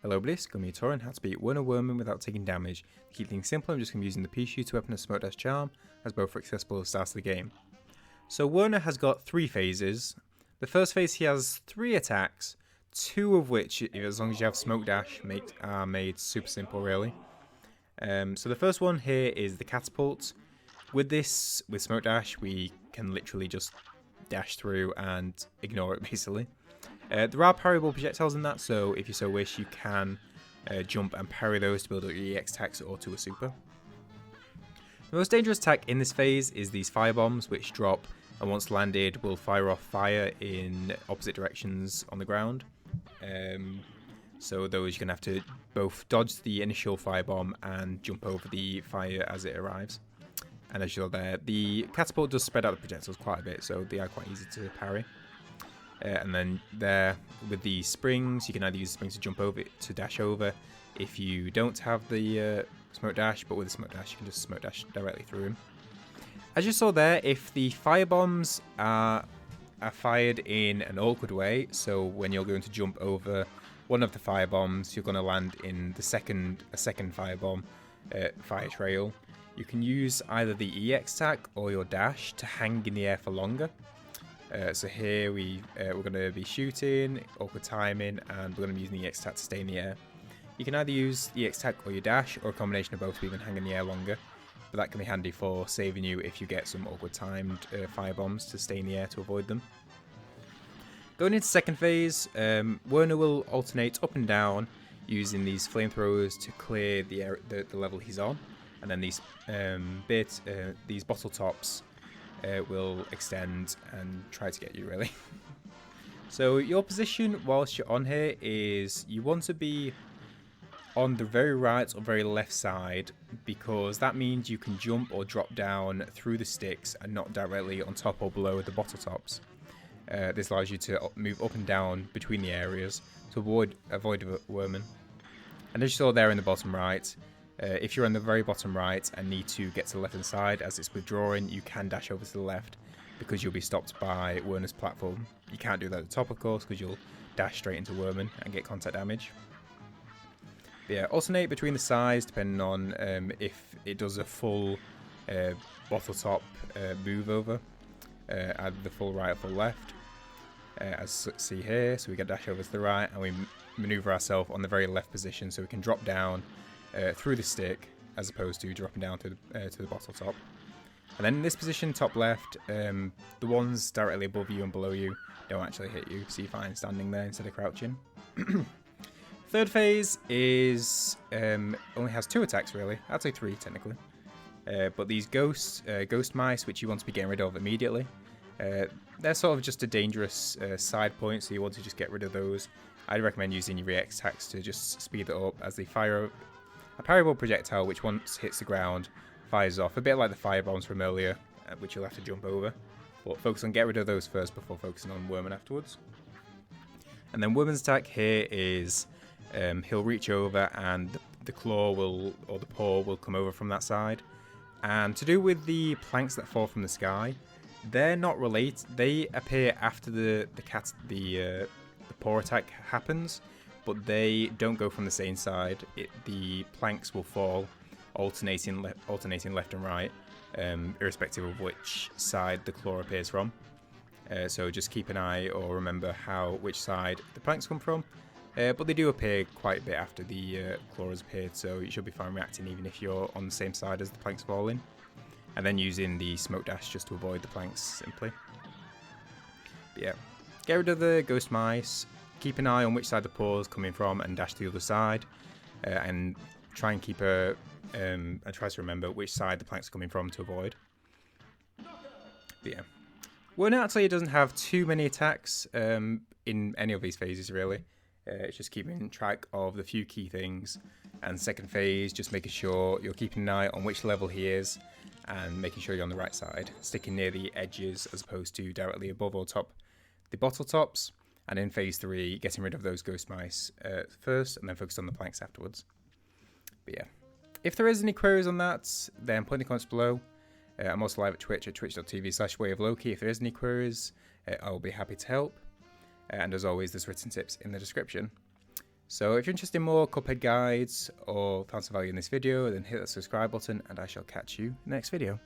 Hello Bliss, I'm Tor and how to beat Werner Werman without taking damage. To keep things simple, I'm just going to be using the Peashooter weapon of Smoke Dash Charm, as both are accessible at the start of the game. So Werner has got 3 phases. The first phase he has 3 attacks, 2 of which, as long as you have Smoke Dash, are made super simple really. So the first one here is the Catapult. With Smoke Dash, we can literally just dash through and ignore it basically. There are parryable projectiles in that, so if you so wish, you can jump and parry those to build up your EX attacks or to a super. The most dangerous attack in this phase is these Firebombs, which drop and once landed will fire off fire in opposite directions on the ground. So those you're going to have to both dodge the initial Firebomb and jump over the fire as it arrives. And as you're there, the Catapult does spread out the projectiles quite a bit, so they are quite easy to parry. And then there, with the springs, you can either use the springs to jump over it, to dash over, if you don't have the Smoke Dash, but with the Smoke Dash you can just Smoke Dash directly through him. As you saw there, if the Firebombs are fired in an awkward way, so when you're going to jump over one of the Firebombs, you're going to land in a second Firebomb fire trail, you can use either the EX attack or your dash to hang in the air for longer. So here we're going to be shooting, awkward timing, and we're going to be using the EX attack to stay in the air. You can either use the EX attack or your dash, or a combination of both to even hang in the air longer. But that can be handy for saving you if you get some awkward timed firebombs to stay in the air to avoid them. Going into second phase, Werner will alternate up and down using these flamethrowers to clear the level he's on, and then these these bottle tops will extend and try to get you really. So your position whilst you're on here is you want to be on the very right or very left side, because that means you can jump or drop down through the sticks and not directly on top or below the bottle tops. This allows you to move up and down between the areas to avoid Werman. And as you saw there in the bottom right, if you're on the very bottom right and need to get to the left hand side as it's withdrawing, you can dash over to the left because you'll be stopped by Werner's platform. You can't do that at the top, of course, because you'll dash straight into Werman and get contact damage. But yeah, alternate between the sides depending on if it does a full bottle top move over, either the full right or full left. As see here, so we get dash over to the right and we maneuver ourselves on the very left position so we can drop down through the stick as opposed to dropping down to the bottle top. And then in this position, top left, the ones directly above you and below you don't actually hit you, so you're fine standing there instead of crouching. Third phase is only has 2 attacks really, actually 3 technically. But these ghost mice, which you want to be getting rid of immediately, they're sort of just a dangerous side point, so you want to just get rid of those. I'd recommend using your EX attacks to just speed it up, as they fire a parryable projectile which once hits the ground fires off, a bit like the firebombs from earlier, which you'll have to jump over. But focus on get rid of those first before focusing on Werman afterwards. And then Werman's attack here is he'll reach over and the claw or the paw will come over from that side. And to do with the planks that fall from the sky, they're not related. They appear after the paw attack happens, but they don't go from the same side. The planks will fall alternating left and right, irrespective of which side the claw appears from. So just keep an eye or remember which side the planks come from. But they do appear quite a bit after the claw has appeared, so you should be fine reacting even if you're on the same side as the planks falling. And then using the Smoke Dash just to avoid the planks simply. But yeah, get rid of the ghost mice, keep an eye on which side the paw is coming from and dash to the other side. And try and keep and try to remember which side the planks are coming from to avoid. But yeah. Werner actually doesn't have too many attacks in any of these phases really. It's just keeping track of the few key things. And second phase, just making sure you're keeping an eye on which level he is and making sure you're on the right side, sticking near the edges as opposed to directly above or top the bottle tops. And in phase 3, getting rid of those ghost mice first and then focus on the planks afterwards. But yeah, if there is any queries on that, then put in the comments below. I'm also live at Twitch at twitch.tv/wayofloki. If there is any queries, I'll be happy to help. And as always, there's written tips in the description. So if you're interested in more Cuphead guides or found some value in this video, then hit that subscribe button and I shall catch you in the next video.